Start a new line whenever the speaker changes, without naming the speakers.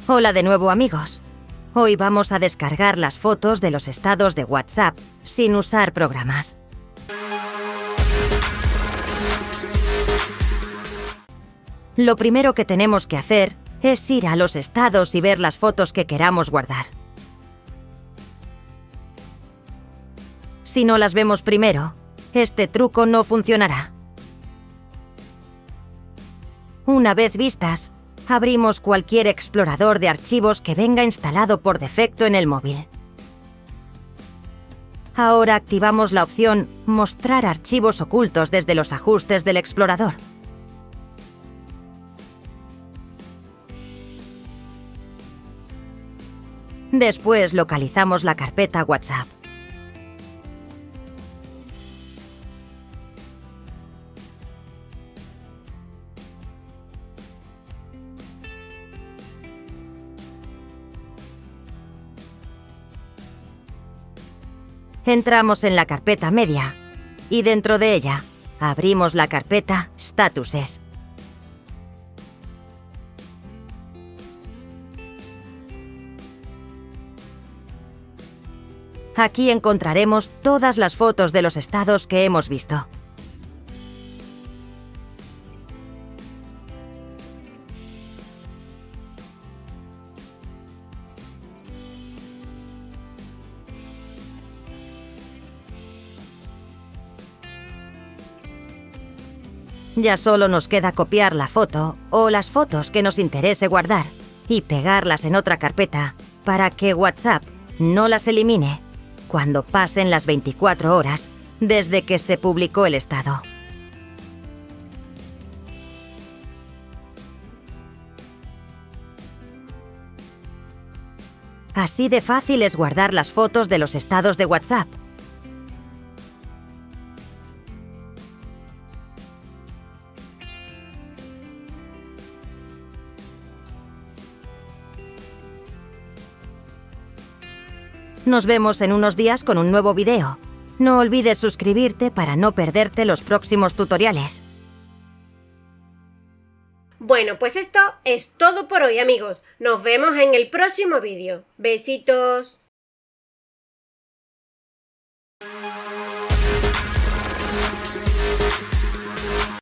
Hola de nuevo, amigos. Hoy vamos a descargar las fotos de los estados de WhatsApp sin usar programas. Lo primero que tenemos que hacer es ir a los estados y ver las fotos que queramos guardar. Si no las vemos primero, este truco no funcionará. Una vez vistas, abrimos cualquier explorador de archivos que venga instalado por defecto en el móvil. Ahora activamos la opción Mostrar archivos ocultos desde los ajustes del explorador. Después localizamos la carpeta WhatsApp. Entramos en la carpeta Media y dentro de ella abrimos la carpeta Statuses. Aquí encontraremos todas las fotos de los estados que hemos visto. Ya solo nos queda copiar la foto o las fotos que nos interese guardar y pegarlas en otra carpeta para que WhatsApp no las elimine cuando pasen las 24 horas desde que se publicó el estado. Así de fácil es guardar las fotos de los estados de WhatsApp. Nos vemos en unos días con un nuevo video. No olvides suscribirte para no perderte los próximos tutoriales.
Bueno, pues esto es todo por hoy, amigos. Nos vemos en el próximo vídeo. Besitos.